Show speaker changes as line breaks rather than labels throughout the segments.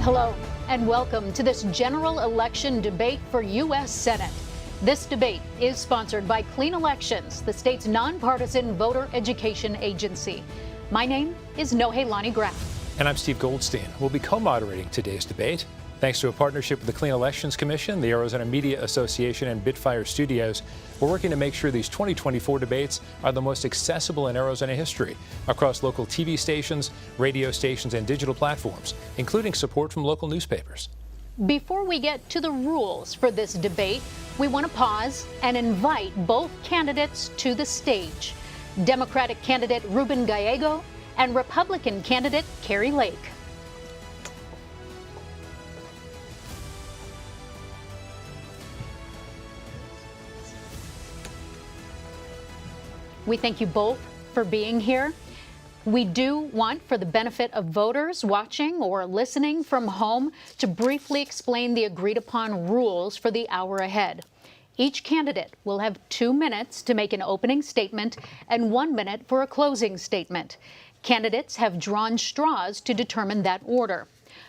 Hello and welcome to this general election debate for U.S. Senate. This debate is sponsored by Clean Elections, the state's nonpartisan voter education agency. My name is Nohelani Graf.
And I'm Steve Goldstein. We'll be co-moderating today's debate. Thanks to a partnership with the Clean Elections Commission, the Arizona Media Association, and Bitfire Studios, we're working to make sure these 2024 debates are the most accessible in Arizona history across local TV stations, radio stations, and digital platforms, including support from local newspapers.
Before we get to the rules for this debate, we want to pause and invite both candidates to the stage. Democratic candidate Ruben Gallego and Republican candidate Kari Lake. We thank you both for being here. We do want, for the benefit of voters watching or listening from home, to briefly explain the agreed upon rules for the hour ahead. Each candidate will have 2 minutes to make an opening statement and 1 minute for a closing statement. Candidates have drawn straws to determine that order.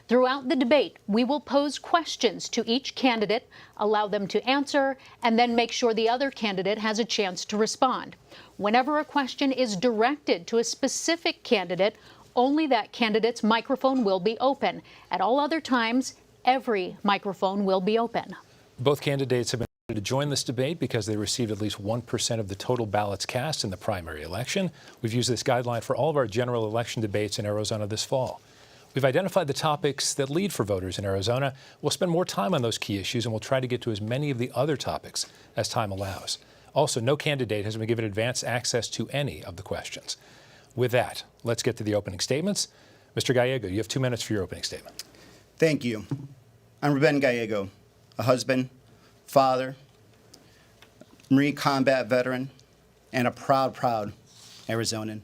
Throughout the debate, we will pose questions to each candidate, allow them to answer, and then make sure the other candidate has a chance to respond. Whenever a question is directed to a specific candidate, only that candidate's microphone will be open. At all other times, every microphone will be open.
Both candidates have been to join this debate because they received at least 1% of the total ballots cast in the primary election. We've used this guideline for all of our general election debates in Arizona this fall. We've identified the topics that lead for voters in Arizona. We'll spend more time on those key issues, and we'll try to get to as many of the other topics as time allows. Also, no candidate has been given advance access to any of the questions. With that, let's get to the opening statements. Mr. Gallego, you have 2 minutes for your opening statement. Thank you.
I'm Ruben Gallego, a husband, father, Marine combat veteran, and a proud Arizonan.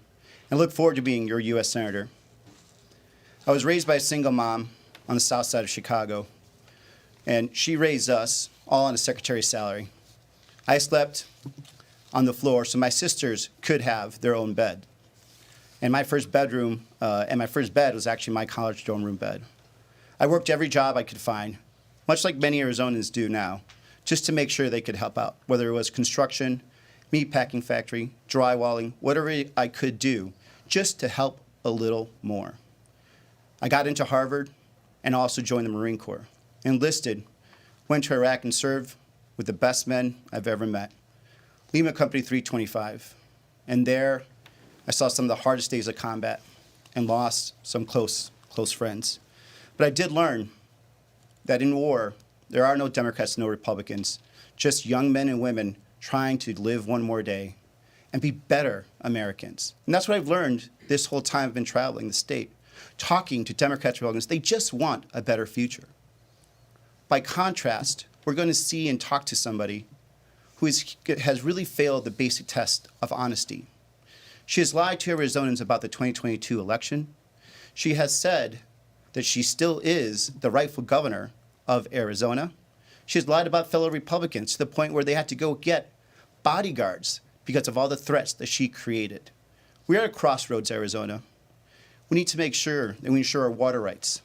I look forward to being your U.S. Senator. I was raised by a single mom on the south side of Chicago, and she raised us all on a secretary's salary. I slept on the floor so my sisters could have their own bed. And my first bedroom, and my first bed was actually my college dorm room bed. I worked every job I could find, much like many Arizonans do now, just to make sure they could help out, whether it was construction, meat packing factory, drywalling, whatever I could do, just to help a little more. I got into Harvard and also joined the Marine Corps. Enlisted, went to Iraq and served with the best men I've ever met. Lima Company 325. And there, I saw some of the hardest days of combat and lost some close friends. But I did learn that in war, there are no Democrats, no Republicans, just young men and women trying to live one more day and be better Americans. And that's what I've learned this whole time I've been traveling the state. Talking to Democrats and Republicans, they just want a better future. By contrast, we're going to see and talk to somebody who has really failed the basic test of honesty. She has lied to Arizonans about the 2022 election. She has said that she still is the rightful governor of Arizona. She has lied about fellow Republicans to the point where they had to go get bodyguards because of all the threats that she created. We are at a crossroads, Arizona. We need to make sure that we ensure our water rights,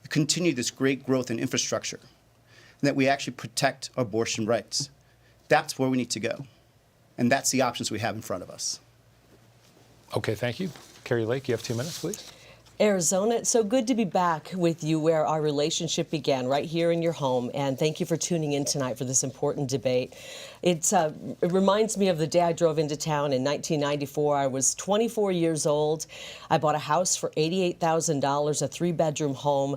we continue this great growth in infrastructure, and that we actually protect abortion rights. That's where we need to go. And that's the options we have in front of us.
Okay, thank you. Kari Lake, you have 2 minutes, please.
Arizona, it's so good to be back with you where our relationship began, right here in your home. And thank you for tuning in tonight for this important debate. It reminds me of the day I drove into town in 1994. I was 24 years old. I bought a house for $88,000, a 3-bedroom home.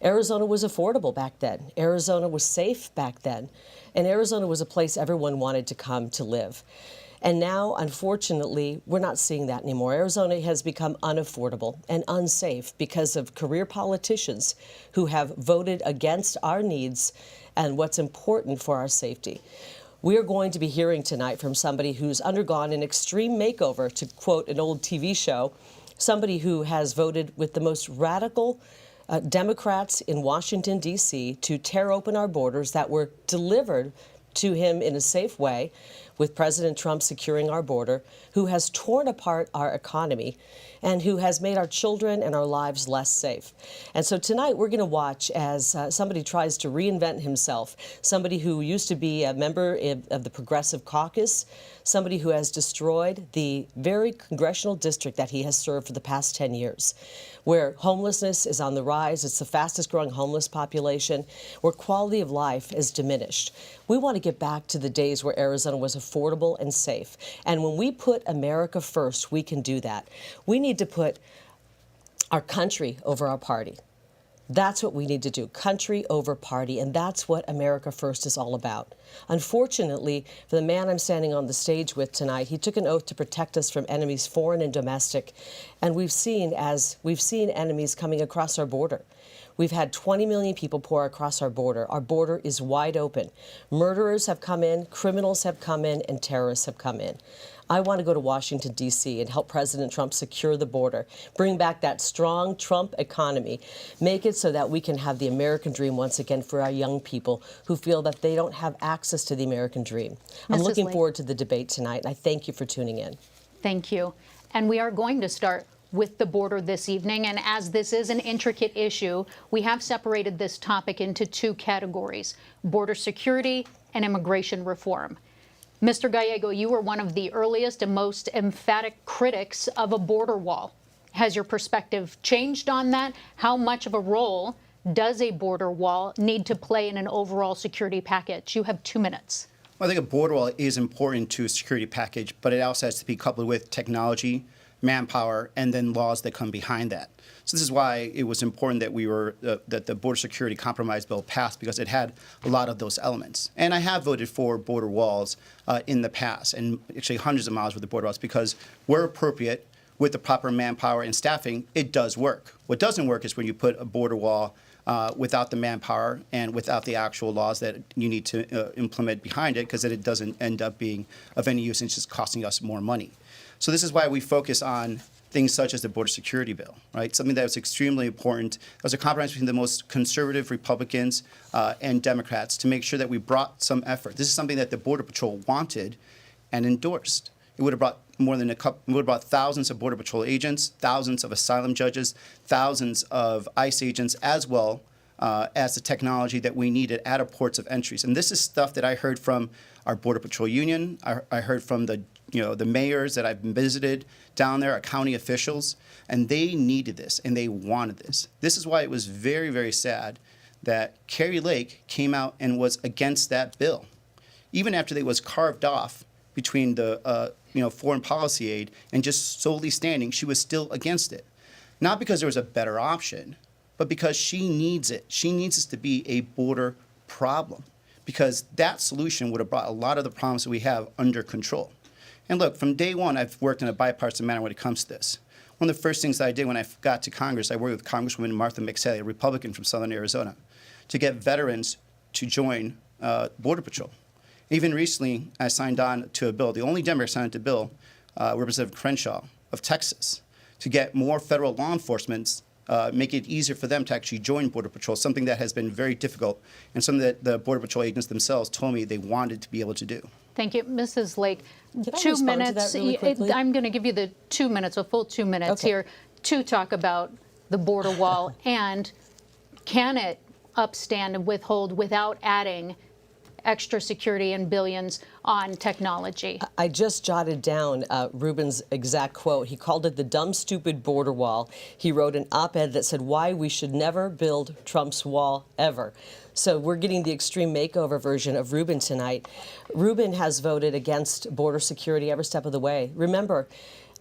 Arizona was affordable back then. Arizona was safe back then. And Arizona was a place everyone wanted to come to live. And now, unfortunately, we're not seeing that anymore. Arizona has become unaffordable and unsafe because of career politicians who have voted against our needs and what's important for our safety. We're going to be hearing tonight from somebody who's undergone an extreme makeover, to quote an old TV show, somebody who has voted with the most radical Democrats in Washington, D.C. to tear open our borders that were delivered to him in a safe way, with President Trump securing our border, who has torn apart our economy and who has made our children and our lives less safe. And so tonight we're going to watch as somebody tries to reinvent himself, somebody who used to be a member of the Progressive Caucus, somebody who has destroyed the very congressional district that he has served for the past 10 years, where homelessness is on the rise. It's the fastest growing homeless population, where quality of life is diminished. We want to get back to the days where Arizona was affordable and safe. And when we put America first, we can do that. We need to put our country over our party. That's what we need to do, country over party, and that's what America First is all about. Unfortunately, for the man I'm standing on the stage with tonight, he took an oath to protect us from enemies foreign and domestic, and we've seen enemies coming across our border. We've had 20 million people pour across our border. Our border is wide open. Murderers have come in, criminals have come in, and terrorists have come in. I want to go to Washington, D.C. and help President Trump secure the border, bring back that strong Trump economy, make it so that we can have the American dream once again for our young people who feel that they don't have access to the American dream. I'm looking forward to the debate tonight, and I thank you for tuning in.
Thank you. And we are going to start with the border this evening. And as this is an intricate issue, we have separated this topic into two categories: border security and immigration reform. Mr. Gallego, you were one of the earliest and most emphatic critics of a border wall. Has your perspective changed on that? How much of a role does a border wall need to play in an overall security package? You have 2 minutes.
Well, I think a border wall is important to a security package, but it also has to be coupled with technology, manpower, and then laws that come behind that. So this is why it was important that that the border security compromise bill passed, because it had a lot of those elements. And I have voted for border walls in the past, and actually hundreds of miles with the border walls, because where appropriate, with the proper manpower and staffing, it does work. What doesn't work is when you put a border wall without the manpower and without the actual laws that you need to implement behind it, because then it doesn't end up being of any use and it's just costing us more money. So this is why we focus on things such as the border security bill, right? Something that was extremely important. It was a compromise between the most conservative Republicans and Democrats to make sure that we brought some effort. This is something that the Border Patrol wanted and endorsed. It would have brought thousands of Border Patrol agents, thousands of asylum judges, thousands of ICE agents, as well as the technology that we needed at our ports of entries. And this is stuff that I heard from our Border Patrol union. I heard from the mayors that I've visited down there, our county officials, and they needed this and they wanted this. This is why it was very, very sad that Kari Lake came out and was against that bill. Even after it was carved off between the foreign policy aid and just solely standing, she was still against it. Not because there was a better option, but because she needs it. She needs this to be a border problem, because that solution would have brought a lot of the problems that we have under control. And look, from day one, I've worked in a bipartisan manner when it comes to this. One of the first things that I did when I got to Congress, I worked with Congresswoman Martha McSally, a Republican from Southern Arizona, to get veterans to join Border Patrol. Even recently, I signed on to a bill, the only Democrat signed on to a bill, Representative Crenshaw of Texas, to get more federal law enforcement, make it easier for them to actually join Border Patrol, something that has been very difficult and something that the Border Patrol agents themselves told me they wanted to be able to do.
Thank you. Mrs. Lake,
Can I
2
respond to
minutes.
that really quickly?
I'm going to give you the 2 minutes, a full 2 minutes here, to talk about the border wall and can it upstand and withhold without adding extra security and billions on technology.
I just jotted down Ruben's exact quote. He called it the dumb, stupid border wall. He wrote an op-ed that said why we should never build Trump's wall ever. So we're getting the extreme makeover version of Ruben tonight. Ruben has voted against border security every step of the way. Remember,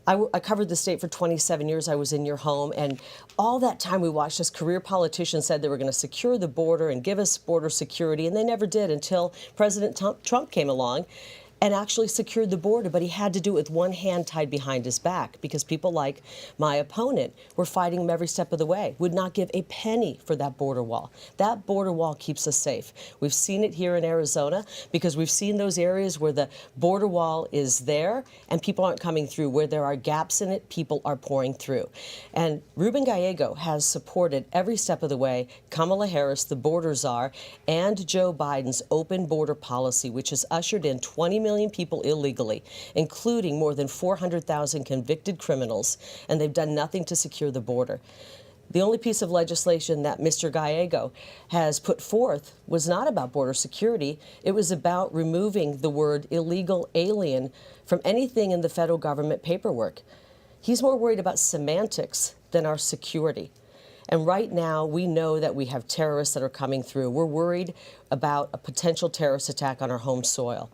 I covered the state for 27 years. I was in your home, and all that time we watched as career politicians said they were going to secure the border and give us border security, and they never did until President Trump came along and actually secured the border, but he had to do it with one hand tied behind his back because people like my opponent were fighting him every step of the way, would not give a penny for that border wall. That border wall keeps us safe. We've seen it here in Arizona because we've seen those areas where the border wall is there and people aren't coming through. Where there are gaps in it, people are pouring through. And Ruben Gallego has supported every step of the way Kamala Harris, the border czar, and Joe Biden's open border policy, which has ushered in 20 million million people illegally, including more than 400,000 convicted criminals, and they've done nothing to secure the border. The only piece of legislation that Mr. Gallego has put forth was not about border security. It was about removing the word illegal alien from anything in the federal government paperwork. He's more worried about semantics than our security. And right now, we know that we have terrorists that are coming through. We're worried about a potential terrorist attack on our home soil.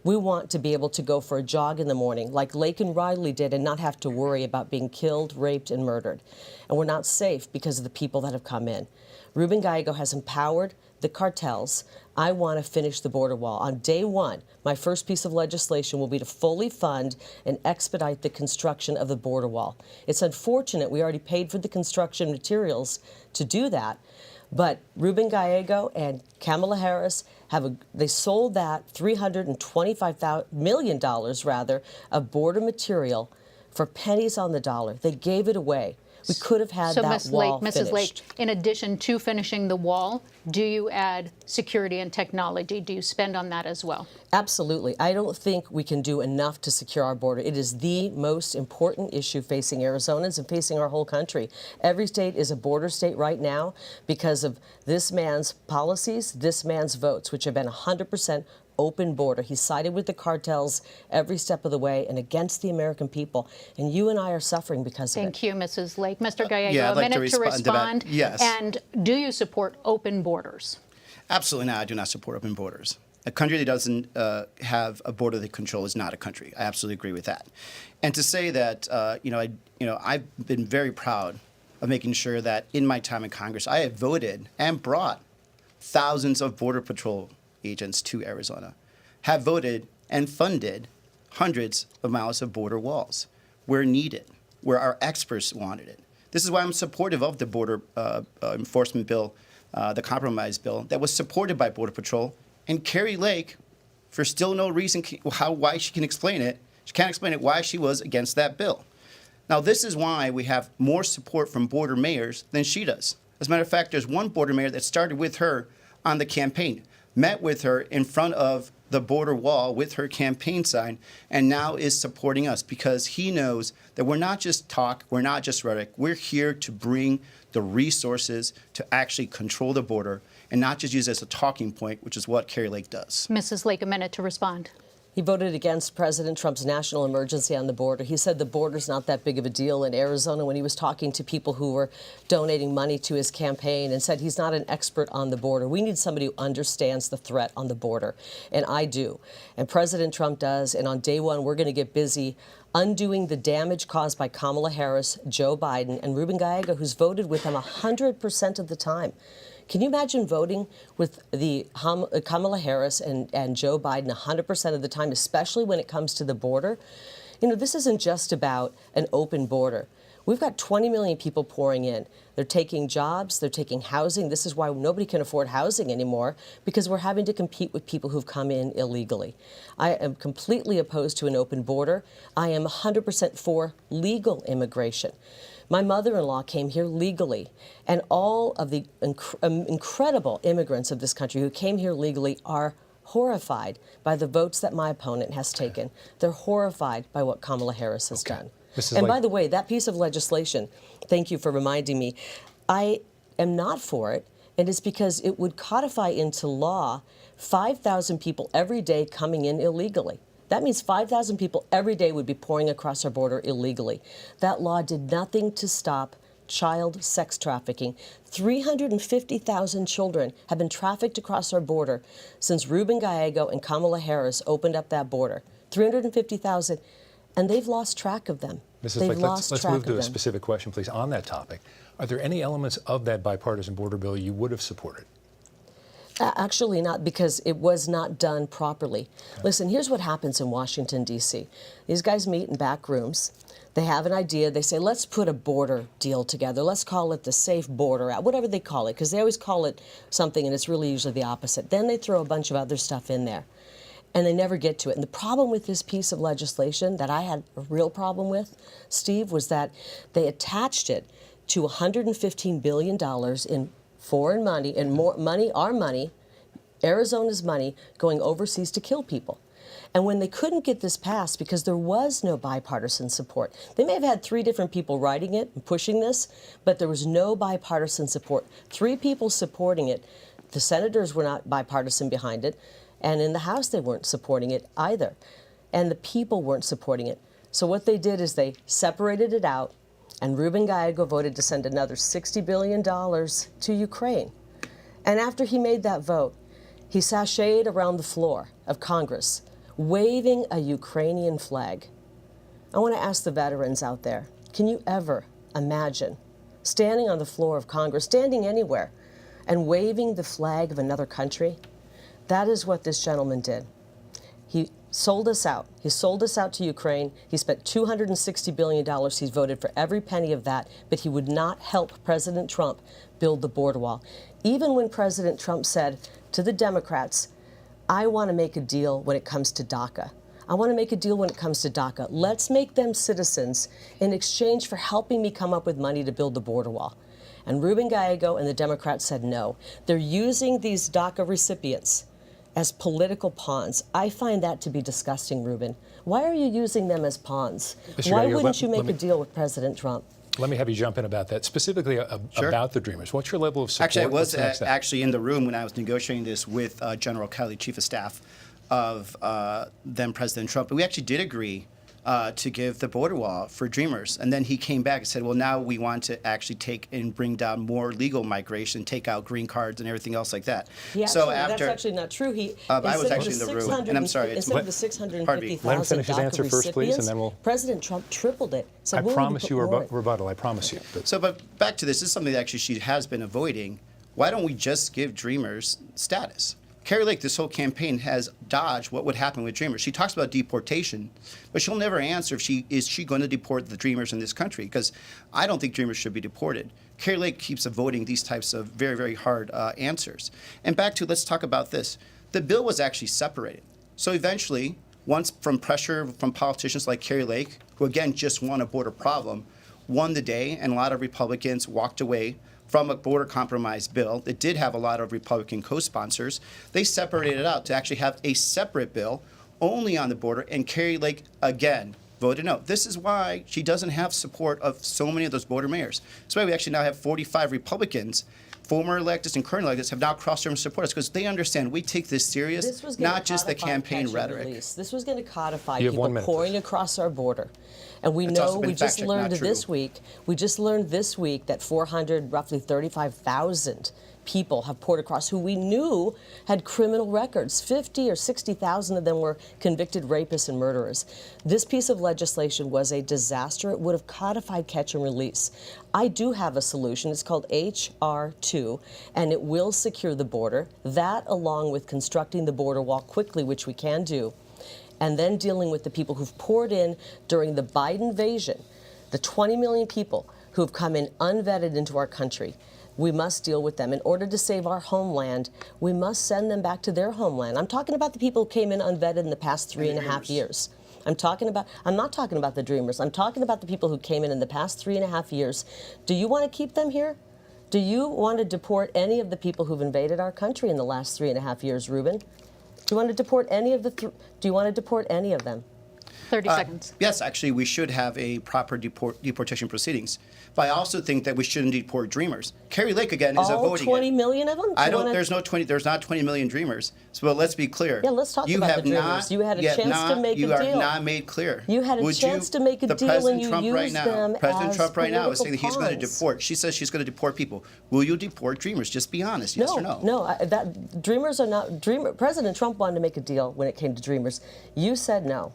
We want to be able to go for a jog in the morning, like Lake and Riley did, and not have to worry about being killed, raped, and murdered. And we're not safe because of the people that have come in. Ruben Gallego has empowered the cartels. I want to finish the border wall. On day one, my first piece of legislation will be to fully fund and expedite the construction of the border wall. It's unfortunate we already paid for the construction materials to do that, but Ruben Gallego and Kamala Harris they sold that $325 million of border material for pennies on the dollar. They gave it away. We could have had that wall finished.
Mrs. Lake, in addition to finishing the wall, do you add security and technology? Do you spend on that as well?
Absolutely. I don't think we can do enough to secure our border. It is the most important issue facing Arizonans and facing our whole country. Every state is a border state right now because of this man's policies, this man's votes, which have been 100% open border. He sided with the cartels every step of the way and against the American people. And you and I are suffering because of it.
Thank you, Mrs. Lake. Mr. Gallego,
yeah, I'd like
a minute to respond.
Yes.
And do you support open borders?
Absolutely not. I do not support open borders. A country that doesn't have a border they control is not a country. I absolutely agree with that. And to say that, I've been very proud of making sure that in my time in Congress, I have voted and brought thousands of Border Patrol agents to Arizona, have voted and funded hundreds of miles of border walls where needed, where our experts wanted it. This is why I'm supportive of the border enforcement bill, the compromise bill that was supported by Border Patrol. And Kari Lake, for still no reason why she can explain it, she can't explain it why she was against that bill. Now, this is why we have more support from border mayors than she does. As a matter of fact, there's one border mayor that started with her on the campaign, met with her in front of the border wall with her campaign sign, and now is supporting us because he knows that we're not just talk, we're not just rhetoric. We're here to bring the resources to actually control the border and not just use it as a talking point, which is what Kari Lake does.
Mrs. Lake, a minute to respond.
He voted against President Trump's national emergency on the border. He said the border's not that big of a deal in Arizona when he was talking to people who were donating money to his campaign, and said he's not an expert on the border. We need somebody who understands the threat on the border, and I do. And President Trump does, and on day one, we're going to get busy undoing the damage caused by Kamala Harris, Joe Biden, and Ruben Gallego, who's voted with him 100% of the time. Can you imagine voting with the Kamala Harris and Joe Biden 100% of the time, especially when it comes to the border? You know, this isn't just about an open border. We've got 20 million people pouring in. They're taking jobs, they're taking housing. This is why nobody can afford housing anymore, because we're having to compete with people who've come in illegally. I am completely opposed to an open border. I am 100% for legal immigration. My mother-in-law came here legally, and all of the incredible immigrants of this country who came here legally are horrified by the votes that my opponent has taken. They're horrified by what Kamala Harris has done. And by the way, that piece of legislation, thank you for reminding me, I am not for it, and it's because it would codify into law 5,000 people every day coming in illegally. That means 5,000 people every day would be pouring across our border illegally. That law did nothing to stop child sex trafficking. 350,000 children have been trafficked across our border since Ruben Gallego and Kamala Harris opened up that border. 350,000, and they've lost track of them.
Mrs. Lake, let's move to a specific question, please, on that topic. Are there any elements of that bipartisan border bill you would have supported?
Actually not, because it was not done properly. Okay. Listen, here's what happens in Washington, D.C. These guys meet in back rooms. They have an idea. They say, let's put a border deal together. Let's call it the Safe Border Act, whatever they call it, because they always call it something, and it's really usually the opposite. Then they throw a bunch of other stuff in there, and they never get to it. And the problem with this piece of legislation that I had a real problem with, Steve, was that they attached it to $115 billion in foreign money, and more money, our money, Arizona's money, going overseas to kill people. And when they couldn't get this passed because there was no bipartisan support, they may have had 3 different people writing it and pushing this, but there was no bipartisan support. 3 people supporting it. The senators were not bipartisan behind it, and in the House they weren't supporting it either. And the people weren't supporting it. So what they did is they separated it out, and Ruben Gallego voted to send another $60 billion to Ukraine. And after he made that vote, he sashayed around the floor of Congress, waving a Ukrainian flag. I want to ask the veterans out there, can you ever imagine standing on the floor of Congress, standing anywhere, and waving the flag of another country? That is what this gentleman did. He sold us out. He sold us out to Ukraine. He spent $260 billion. He's voted for every penny of that, but he would not help President Trump build the border wall. Even when President Trump said to the Democrats, I want to make a deal when it comes to DACA. I want to make a deal when it comes to DACA. Let's make them citizens in exchange for helping me come up with money to build the border wall. And Ruben Gallego and the Democrats said no. They're using these DACA recipients as political pawns. I find that to be disgusting, Ruben. Why are you using them as pawns?
Mr.
Why
Gallego,
wouldn't you make a deal with President Trump?
Let me have you jump in about that, specifically about the Dreamers. What's your level of support?
Actually, I was actually in the room when I was negotiating this with General Kelly, Chief of Staff of then President Trump. But we actually did agree to give the border wall for Dreamers. And then he came back and said, well, now we want to actually take and bring down more legal migration, take out green cards and everything else like that.
That's actually not true.
I was actually in the room, and I'm sorry.
Instead of the 650,000
let him finish his answer first, please, and then we'll...
President Trump tripled it. So
I promise you a rebuttal. I promise you.
But back to this is something that actually she has been avoiding. Why don't we just give Dreamers status? Kari Lake, this whole campaign has dodged what would happen with Dreamers. She talks about deportation, but she'll never answer if is she going to deport the Dreamers in this country, because I don't think Dreamers should be deported. Kari Lake keeps avoiding these types of very, very hard answers. And back to, let's talk about this. The bill was actually separated. So eventually, once from pressure from politicians like Kari Lake, who again just won a border problem, won the day, and a lot of Republicans walked away from a border compromise bill that did have a lot of Republican co-sponsors. They separated it out to actually have a separate bill only on the border, and Kari Lake, again, voted no. This is why she doesn't have support of so many of those border mayors. That's why we actually now have 45 Republicans, former electeds and current electeds, have now crossed over and support us, because they understand we take this serious, not just the campaign rhetoric.
This was going to codify people pouring across our border. And we know, we just learned this week, that 400, roughly 35,000 people have poured across who we knew had criminal records. 50 or 60,000 of them were convicted rapists and murderers. This piece of legislation was a disaster. It would have codified catch and release. I do have a solution. It's called H.R. 2, and it will secure the border. That, along with constructing the border wall quickly, which we can do, and then dealing with the people who've poured in during the Biden invasion, the 20 million people who've come in unvetted into our country. We must deal with them. In order to save our homeland, we must send them back to their homeland. I'm talking about the people who came in unvetted in the past 3.5 years. I'm not talking about the Dreamers. I'm talking about the people who came in the past 3.5 years. Do you want to keep them here? Do you want to deport any of the people who've invaded our country in the last 3.5 years, Ruben? Do you want to deport any of Do you want to deport any of them?
30 seconds.
Yes, actually, we should have a proper deportation proceedings. But I also think that we shouldn't deport Dreamers. Kari Lake, again, is avoiding it.
All 20 million of them?
There's not 20 million Dreamers. So, but let's be clear.
Yeah, let's talk about the Dreamers. You had a chance to make a deal.
You are not made clear.
You had a chance to make a deal and you used them as
President Trump right now is saying that he's
pawns.
going to deport. She says she's going to deport people. Will you deport Dreamers? Just be honest, yes or no?
No, Dreamers are not. President Trump wanted to make a deal when it came to Dreamers. You said no.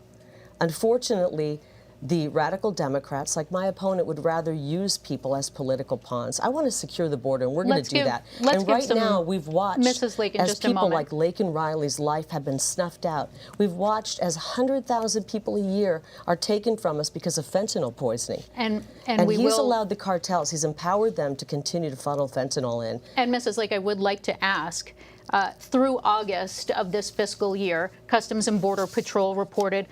Unfortunately, the radical Democrats, like my opponent, would rather use people as political pawns. I want to secure the border, and we're going to do that. And right now, we've watched as people like Lake and Riley's life have been snuffed out. We've watched as 100,000 people a year are taken from us because of fentanyl poisoning. And he's allowed the cartels, he's empowered them to continue to funnel fentanyl in.
And Mrs. Lake, I would like to ask, through August of this fiscal year, Customs and Border Patrol reported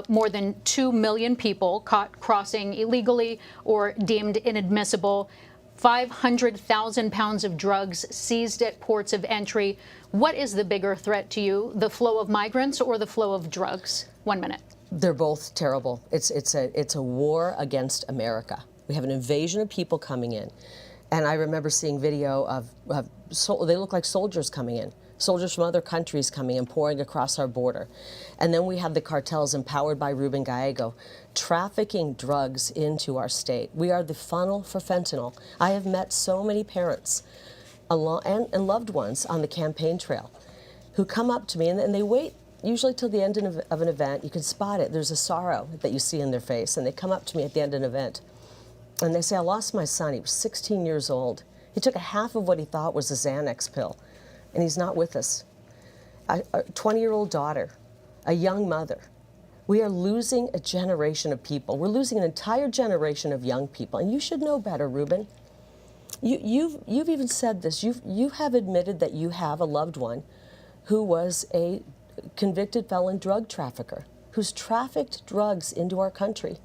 more than 2 million people caught crossing illegally or deemed inadmissible. 500,000 pounds of drugs seized at ports of entry. What is the bigger threat to you, the flow of migrants or the flow of drugs? 1 minute.
They're both terrible. It's a war against America. We have an invasion of people coming in. And I remember seeing video of they look like soldiers coming in. Soldiers from other countries coming and pouring across our border. And then we have the cartels empowered by Ruben Gallego trafficking drugs into our state. We are the funnel for fentanyl. I have met so many parents and loved ones on the campaign trail who come up to me and they wait usually till the end of an event. You can spot it. There's a sorrow that you see in their face, and they come up to me at the end of an event and they say, I lost my son. He was 16 years old. He took a half of what he thought was a Xanax pill, and he's not with us. A 20-year-old daughter, a young mother. We are losing a generation of people. We're losing an entire generation of young people, and you should know better, Ruben. You've even said this. You have admitted that you have a loved one who was a convicted felon drug trafficker, who's trafficked drugs into our country.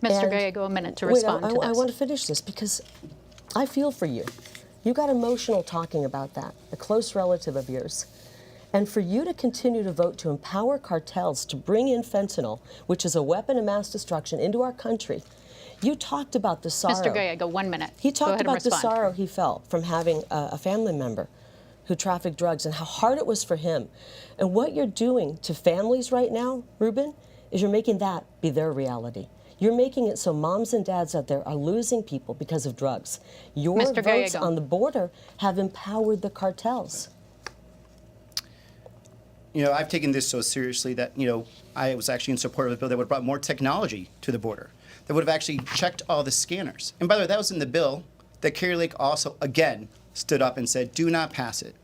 Mr. Gallego, a minute to respond to this.
I want to finish this because I feel for you. You got emotional talking about that, a close relative of yours. And for you to continue to vote to empower cartels to bring in fentanyl, which is a weapon of mass destruction, into our country, you talked about the sorrow.
Mr. Gallego, 1 minute.
He talked about the sorrow he felt from having a family member who trafficked drugs and how hard it was for him. And what you're doing to families right now, Ruben, is you're making that be their reality. You're making it so moms and dads out there are losing people because of drugs. Your
Mr.
votes
Gallego.
on the border have empowered the cartels.
You know, I've taken this so seriously that, I was actually in support of a bill that would have brought more technology to the border, that would have actually checked all the scanners. And by the way, that was in the bill that Kari Lake also, again, stood up and said, do not pass it.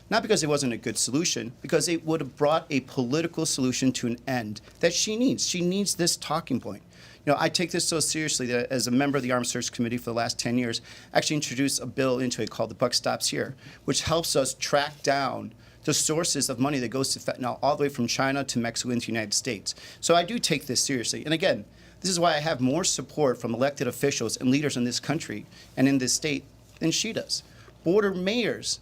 Not because it wasn't a good solution, because it would have brought a political solution to an end that she needs. She needs this talking point. I take this so seriously that as a member of the Armed Services Committee for the last 10 years, I actually introduced a bill into it called The Buck Stops Here, which helps us track down the sources of money that goes to fentanyl all the way from China to Mexico into the United States. So I do take this seriously. And again, this is why I have more support from elected officials and leaders in this country and in this state than she does. Border mayors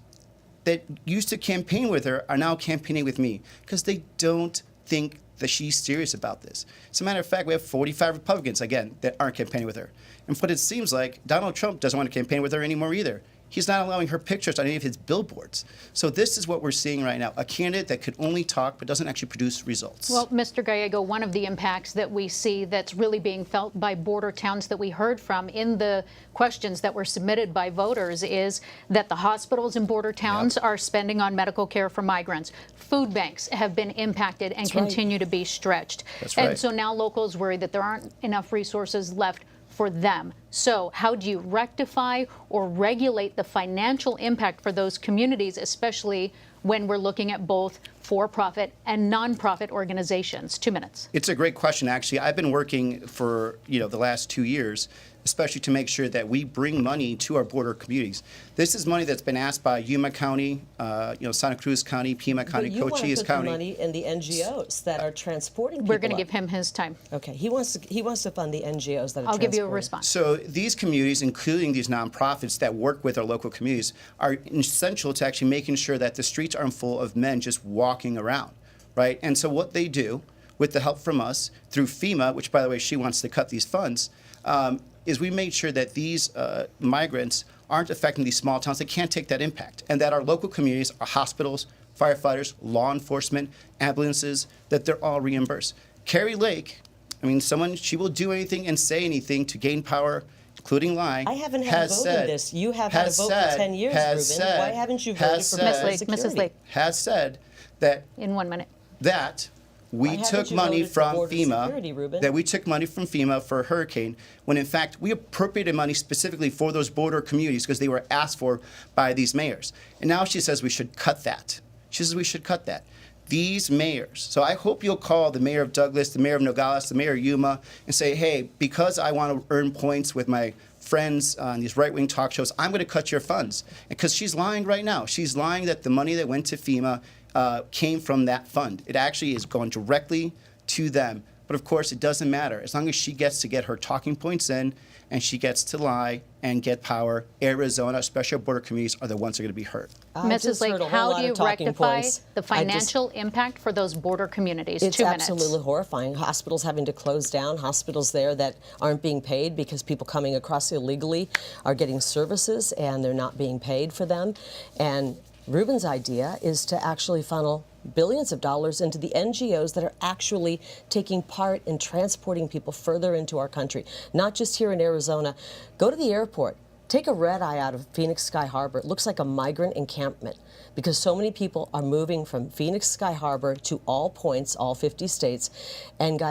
that used to campaign with her are now campaigning with me because they don't think that she's serious about this. As a matter of fact, we have 45 Republicans, again, that aren't campaigning with her. And what it seems like, Donald Trump doesn't want to campaign with her anymore either. He's not allowing her pictures on any of his billboards. So this is what we're seeing right now, a candidate that could only talk but doesn't actually produce results.
Well, Mr. Gallego, one of the impacts that we see that's really being felt by border towns that we heard from in the questions that were submitted by voters is that the hospitals in border towns are spending on medical care for migrants. Food banks have been impacted and continue to be stretched. And so now locals worry that there aren't enough resources left for them. So how do you rectify or regulate the financial impact for those communities, especially when we're looking at both for-profit and nonprofit organizations? 2 minutes.
It's a great question, actually. I've been working for the last 2 years, especially to make sure that we bring money to our border communities. This is money that's been asked by Yuma County, Santa Cruz County, Pima County, Cochise County.
You want to put the money in the NGOs that are transporting people.
We're going to give him his time.
Okay, he wants to fund the NGOs that are
I'll give you a response.
So these communities, including these nonprofits that work with our local communities, are essential to actually making sure that the streets aren't full of men just walking around, right? And so what they do, with the help from us, through FEMA, which, by the way, she wants to cut these funds, is we made sure that these migrants aren't affecting these small towns that can't take that impact, and that our local communities, our hospitals, firefighters, law enforcement, ambulances, that they're all reimbursed. Kari Lake, she will do anything and say anything to gain power, including lying.
I haven't had a vote in this. You have had a vote for 10 years, Ruben. Why haven't you voted for
Mrs. Lake?
Has said that
in 1 minute.
That we took money from FEMA, that we took money from FEMA for a hurricane, when in fact we appropriated money specifically for those border communities because they were asked for by these mayors. And now she says we should cut that. She says we should cut that. These mayors, so I hope you'll call the mayor of Douglas, the mayor of Nogales, the mayor of Yuma, and say, hey, because I want to earn points with my friends on these right-wing talk shows, I'm going to cut your funds. Because she's lying right now. She's lying that the money that went to FEMA came from that fund. It actually is going directly to them. But of course, it doesn't matter. As long as she gets to get her talking points in and she gets to lie and get power, Arizona, especially our border communities, are the ones that are going to be hurt.
Mrs. Lake, how do you rectify the financial impact for those border communities?
It's
2 minutes.
absolutely horrifying. Hospitals having to close down, hospitals there that aren't being paid because people coming across illegally are getting services and they're not being paid for them. And Ruben's idea is to actually funnel billions of dollars into the NGOs that are actually taking part in transporting people further into our country, not just here in Arizona. Go to the airport. Take a red eye out of Phoenix Sky Harbor. It looks like a migrant encampment because so many people are moving from Phoenix Sky Harbor to all points, all 50 states. And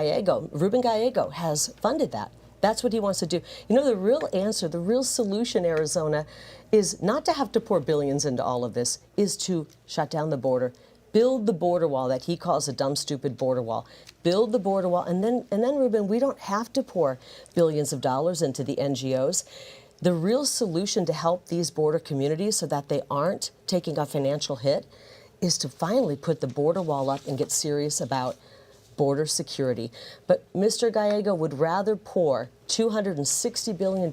Ruben Gallego has funded that. That's what he wants to do. You know, the real answer, the real solution, Arizona, is not to have to pour billions into all of this, is to shut down the border, build the border wall that he calls a dumb, stupid border wall. Build the border wall, and then, Ruben, we don't have to pour billions of dollars into the NGOs. The real solution to help these border communities so that they aren't taking a financial hit is to finally put the border wall up and get serious about border security. But Mr. Gallego would rather pour $260 billion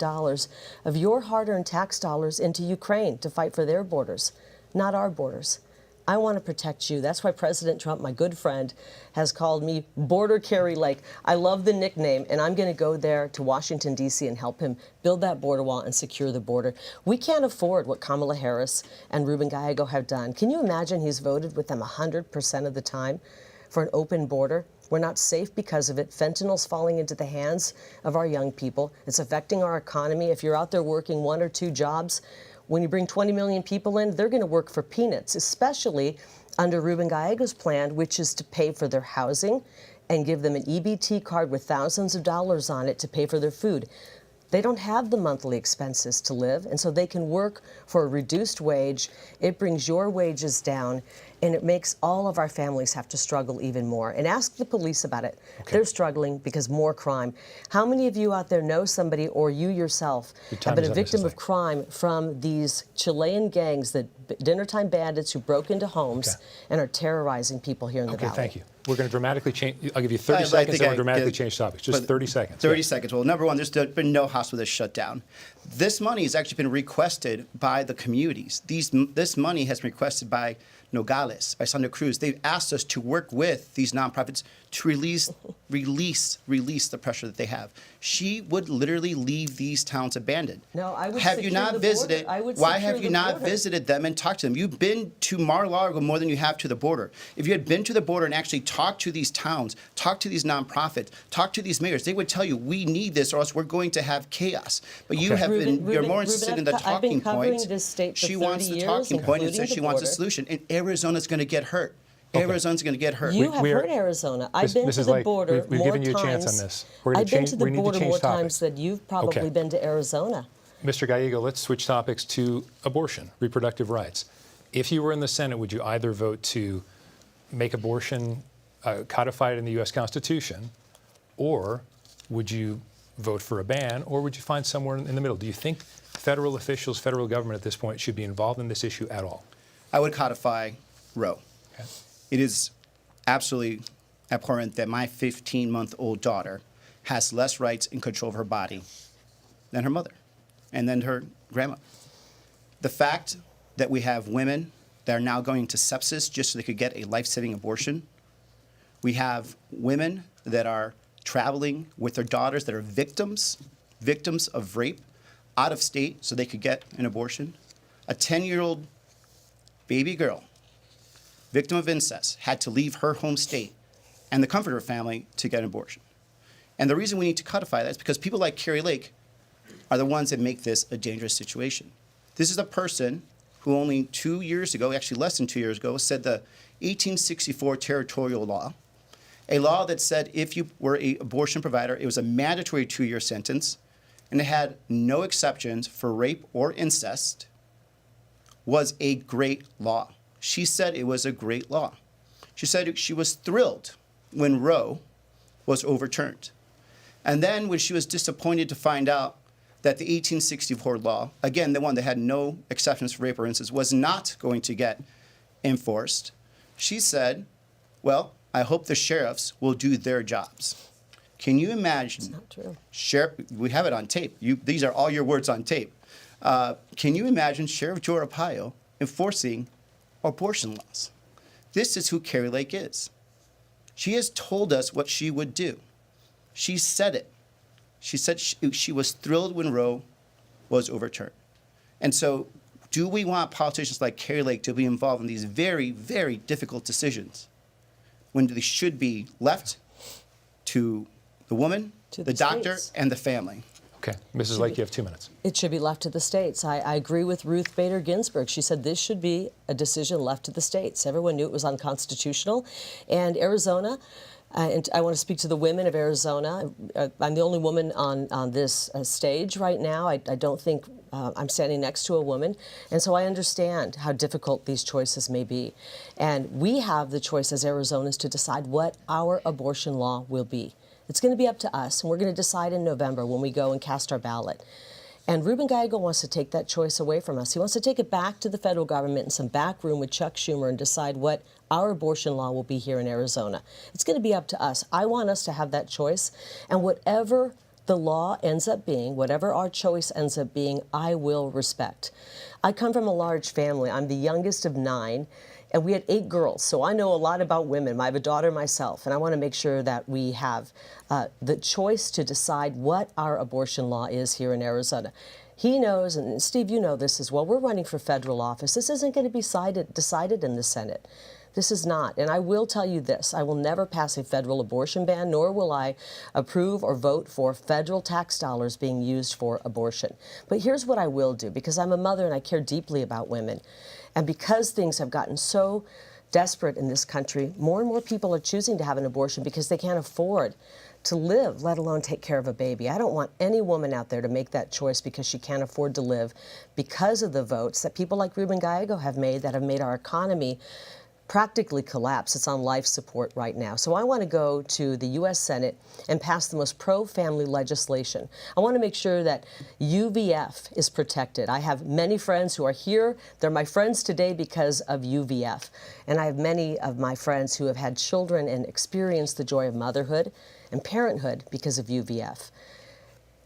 of your hard-earned tax dollars into Ukraine to fight for their borders, not our borders. I want to protect you. That's why President Trump, my good friend, has called me Border Kari Lake. I love the nickname, and I'm going to go there to Washington, D.C. and help him build that border wall and secure the border. We can't afford what Kamala Harris and Ruben Gallego have done. Can you imagine he's voted with them 100% of the time for an open border? We're not safe because of it. Fentanyl's falling into the hands of our young people. It's affecting our economy. If you're out there working 1 or 2 jobs, when you bring 20 million people in, they're going to work for peanuts, especially under Ruben Gallego's plan, which is to pay for their housing and give them an EBT card with thousands of dollars on it to pay for their food. They don't have the monthly expenses to live, and so they can work for a reduced wage. It brings your wages down, and it makes all of our families have to struggle even more. And ask the police about it. Okay. They're struggling because more crime. How many of you out there know somebody, or you yourself, have been a victim of crime from these Chilean gangs, the dinnertime bandits who broke into homes and are terrorizing people here in the Valley?
Thank you. We're going to dramatically change. I'll give you 30 seconds and we'll dramatically change topics. Just 30 seconds.
30 seconds. Well, number one, there's been no hospital that's shut down. This money has actually been requested by the communities. This money has been requested by Nogales, by Santa Cruz. They've asked us to work with these nonprofits to release the pressure that they have. She would literally leave these towns abandoned.
No, I would
have you not visited? Why have you not visited them and talked to them? You've been to Mar-a-Lago more than you have to the border. If you had been to the border and actually talked to these towns, talked to these nonprofits, talked to these mayors, they would tell you, we need this or else we're going to have chaos. But you have you're more interested in the talking point. She wants the talking point and says she wants a solution. And Arizona's going to get hurt. Arizona's going to get hurt.
You have hurt Arizona. I've been to the border
we've
more
given you a
times.
chance on this.
I've been to the border more times than you've probably been to Arizona.
Mr. Gallego, let's switch topics to abortion, reproductive rights. If you were in the Senate, would you either vote to make abortion codified in the U.S. Constitution, or would you vote for a ban, or would you find somewhere in the middle? Do you think federal officials, federal government at this point should be involved in this issue at all?
I would codify Roe.
Okay.
It is absolutely abhorrent that my 15-month-old daughter has less rights and control of her body than her mother and then her grandma. The fact that we have women that are now going to sepsis just so they could get a life-saving abortion. We have women that are traveling with their daughters that are victims of rape out of state so they could get an abortion. A 10-year-old baby girl, victim of incest, had to leave her home state and the comfort of her family to get an abortion. And the reason we need to codify that is because people like Kari Lake are the ones that make this a dangerous situation. This is a person who only 2 years ago, actually less than 2 years ago, said the 1864 territorial law, a law that said if you were an abortion provider, it was a mandatory 2-year sentence, and it had no exceptions for rape or incest, was a great law. She said it was a great law. She said she was thrilled when Roe was overturned. And then when she was disappointed to find out that the 1864 law, again, the one that had no exceptions for rape or incest, was not going to get enforced, she said, well, I hope the sheriffs will do their jobs. Can you imagine?
It's not true.
We have it on tape. These are all your words on tape. Can you imagine Sheriff Joe Arpaio enforcing abortion laws? This is who Kari Lake is. She has told us what she would do. She said it. She said she was thrilled when Roe was overturned. And so, do we want politicians like Kari Lake to be involved in these very, very difficult decisions when they should be left to the woman, the doctor,
states.
and the family?
Okay, Mrs. Lake, you have 2 minutes.
It should be left to the states. I agree with Ruth Bader Ginsburg. She said this should be a decision left to the states. Everyone knew it was unconstitutional. And Arizona, and I want to speak to the women of Arizona. I'm the only woman on this stage right now. I don't think I'm standing next to a woman. And so I understand how difficult these choices may be. And we have the choice as Arizonans to decide what our abortion law will be. It's going to be up to us, and we're going to decide in November when we go and cast our ballot. And Ruben Gallego wants to take that choice away from us. He wants to take it back to the federal government in some back room with Chuck Schumer and decide what our abortion law will be here in Arizona. It's going to be up to us. I want us to have that choice, and whatever the law ends up being, whatever our choice ends up being, I will respect. I come from a large family. I'm the youngest of 9. And we had 8 girls, so I know a lot about women. I have a daughter myself, and I want to make sure that we have the choice to decide what our abortion law is here in Arizona. He knows, and Steve, you know this as well, we're running for federal office. This isn't going to be decided in the Senate. This is not. And I will tell you this, I will never pass a federal abortion ban, nor will I approve or vote for federal tax dollars being used for abortion. But here's what I will do, because I'm a mother and I care deeply about women. And because things have gotten so desperate in this country, more and more people are choosing to have an abortion because they can't afford to live, let alone take care of a baby. I don't want any woman out there to make that choice because she can't afford to live because of the votes that people like Ruben Gallego have made that have made our economy practically collapse. It's on life support right now. So I want to go to the U.S. Senate and pass the most pro-family legislation. I want to make sure that UVF is protected. I have many friends who are here. They're my friends today because of UVF. And I have many of my friends who have had children and experienced the joy of motherhood and parenthood because of UVF.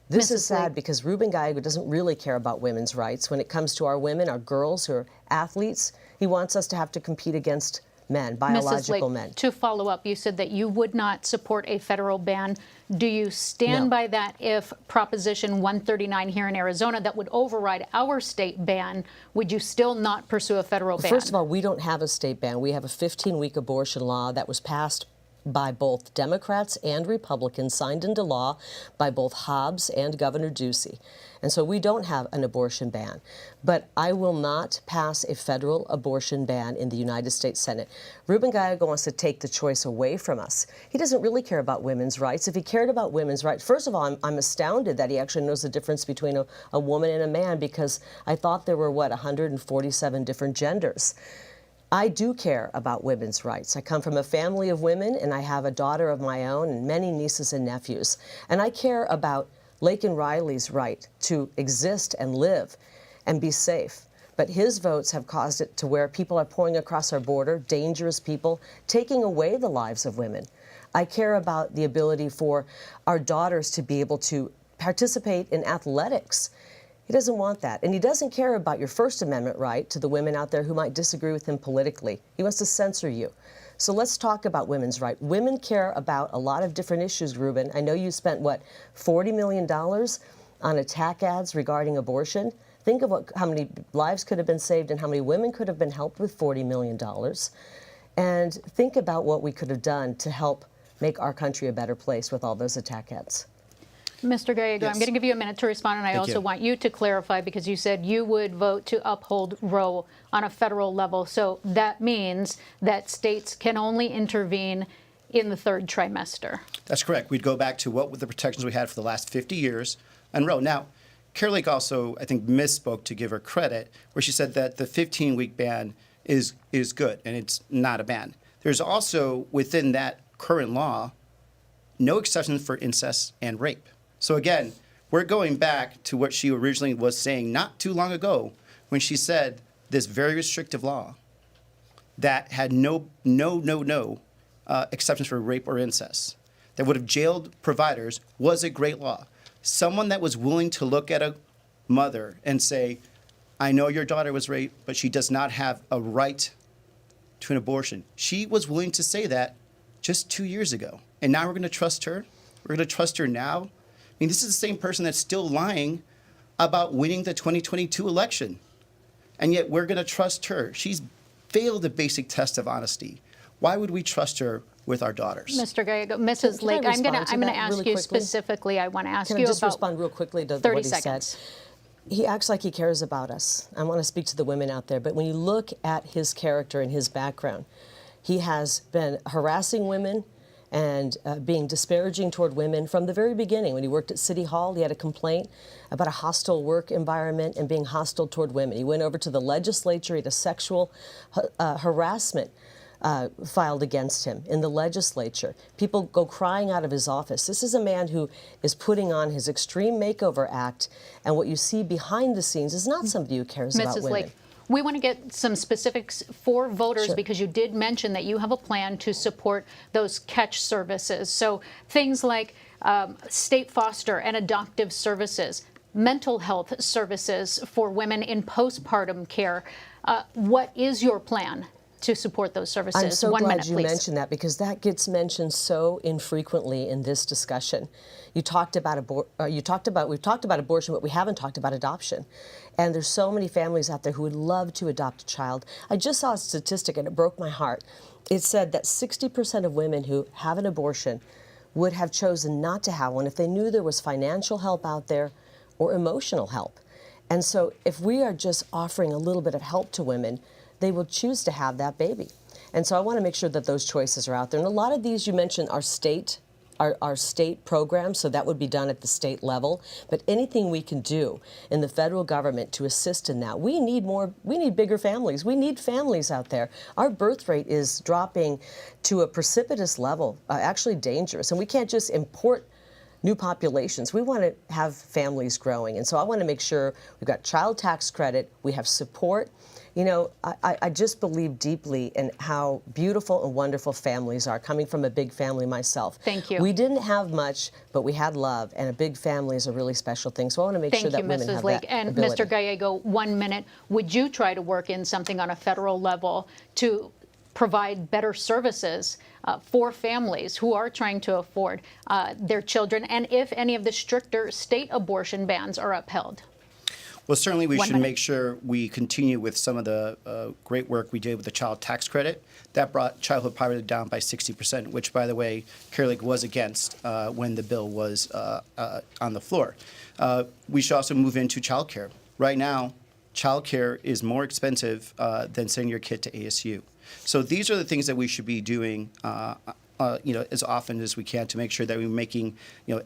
This is sad because Ruben Gallego doesn't really care about women's rights. When it comes to our women, our girls who are athletes, he wants us to have to compete against men, biological men.
To follow up, you said that you would not support a federal ban. Do you stand by that if Proposition 139 here in Arizona that would override our state ban, would you still not pursue a federal ban?
First of all, we don't have a state ban. We have a 15-week abortion law that was passed by both Democrats and Republicans, signed into law by both Hobbs and Governor Ducey. And so we don't have an abortion ban. But I will not pass a federal abortion ban in the United States Senate. Ruben Gallego wants to take the choice away from us. He doesn't really care about women's rights. If he cared about women's rights, first of all, I'm astounded that he actually knows the difference between a woman and a man, because I thought there were, 147 different genders. I do care about women's rights. I come from a family of women, and I have a daughter of my own and many nieces and nephews. And I care about Laken Riley's right to exist and live and be safe. But his votes have caused it to where people are pouring across our border, dangerous people, taking away the lives of women. I care about the ability for our daughters to be able to participate in athletics. He doesn't want that. And he doesn't care about your First Amendment right to the women out there who might disagree with him politically. He wants to censor you. So let's talk about women's rights. Women care about a lot of different issues, Ruben. I know you spent, $40 million on attack ads regarding abortion. Think of how many lives could have been saved and how many women could have been helped with $40 million. And think about what we could have done to help make our country a better place with all those attack ads.
Mr. Gallego,
Yes.
I'm going to give you a minute to respond, and I also want you to clarify, because you said you would vote to uphold Roe on a federal level. So that means that states can only intervene in the 3rd trimester.
That's correct. We'd go back to what were the protections we had for the last 50 years on Roe. Now, Kari Lake also, I think, misspoke, to give her credit, where she said that the 15-week ban is good, and it's not a ban. There's also, within that current law, no exceptions for incest and rape. So again, we're going back to what she originally was saying not too long ago, when she said this very restrictive law that had no exceptions for rape or incest. that would have jailed providers was a great law. Someone that was willing to look at a mother and say, I know your daughter was raped, but she does not have a right to an abortion. She was willing to say that just 2 years ago. And now we're going to trust her? We're going to trust her now? I mean, this is the same person that's still lying about winning the 2022 election. And yet we're going to trust her. She's failed the basic test of honesty. Why would we trust her with our daughters?
Mr. Gallego, Mrs. Lake, I'm going to ask
really
you
quickly?
specifically. I want to ask
Can
you
I just
about
respond real quickly to
30
what he
seconds.
said? He acts like he cares about us. I want to speak to the women out there, but when you look at his character and his background, he has been harassing women and being disparaging toward women from the very beginning. When he worked at City Hall, he had a complaint about a hostile work environment and being hostile toward women. He went over to the legislature, he had a sexual harassment filed against him in the legislature. People go crying out of his office. This is a man who is putting on his Extreme Makeover Act, and what you see behind the scenes is not somebody who cares about
Mrs.
women.
Lake, we want to get some specifics for voters
Sure.
because you did mention that you have a plan to support those catch services. So things like state foster and adoptive services, mental health services for women in postpartum care. What is your plan to support those services?
I'm so
1
glad
minute,
you
please.
mentioned that, because that gets mentioned so infrequently in this discussion. You talked about we've talked about abortion, but we haven't talked about adoption. And there's so many families out there who would love to adopt a child. I just saw a statistic and it broke my heart. It said that 60% of women who have an abortion would have chosen not to have one if they knew there was financial help out there or emotional help. And so if we are just offering a little bit of help to women, they will choose to have that baby. And so I want to make sure that those choices are out there. And a lot of these you mentioned are state programs, so that would be done at the state level. But anything we can do in the federal government to assist in that, we need bigger families. We need families out there. Our birth rate is dropping to a precipitous level, actually dangerous. And we can't just import new populations. We want to have families growing. And so I want to make sure we've got child tax credit, we have support. You know, I just believe deeply in how beautiful and wonderful families are, coming from a big family myself.
Thank you.
We didn't have much, but we had love, and a big family is a really special thing. So I want to make sure that women have that
And
ability.
Mr. Gallego, 1 minute. Would you try to work in something on a federal level to provide better services for families who are trying to afford their children, and if any of the stricter state abortion bans are upheld?
Well, certainly we
1
should
minute.
make sure we continue with some of the great work we did with the child tax credit. That brought childhood poverty down by 60%, which, by the way, Kari Lake was against when the bill was on the floor. We should also move into child care. Right now, child care is more expensive than sending your kid to ASU. So these are the things that we should be doing as often as we can to make sure that we're making,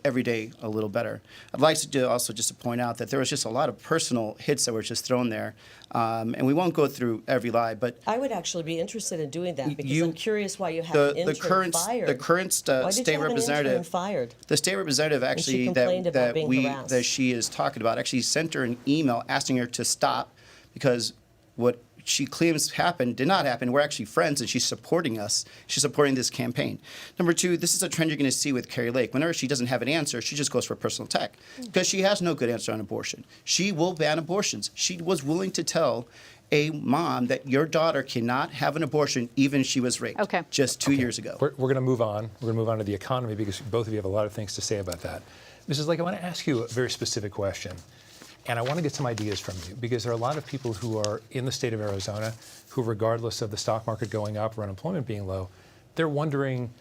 every day a little better. I'd like to also just to point out that there was just a lot of personal hits that were just thrown there, and we won't go through every lie, but
I would actually be interested in doing that, because I'm curious why you have an intern fired.
the current
Why did
state
you have an intern
representative
fired?
The state representative actually
complained about being harassed.
that she is talking about actually sent her an email asking her to stop, because what she claims happened did not happen. We're actually friends, and she's supporting us. She's supporting this campaign. Number two, this is a trend you're going to see with Kari Lake. Whenever she doesn't have an answer, she just goes for a personal attack, because she has no good answer on abortion. She will ban abortions. She was willing to tell a mom that your daughter cannot have an abortion even if she was raped just 2 years ago.
We're going to move on. We're going to move on to the economy, because both of you have a lot of things to say about that. Mrs. Lake, I want to ask you a very specific question. And I want to get some ideas from you, because there are a lot of people who are in the state of Arizona who, regardless of the stock market going up or unemployment being low, they're wondering,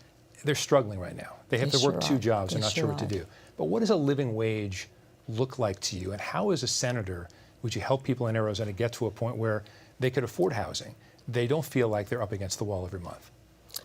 they're struggling right now. They have to work two jobs. They're not sure what to do. But what does a living wage look like to you? And how, as a senator, would you help people in Arizona get to a point where they could afford housing? They don't feel like they're up against the wall every month.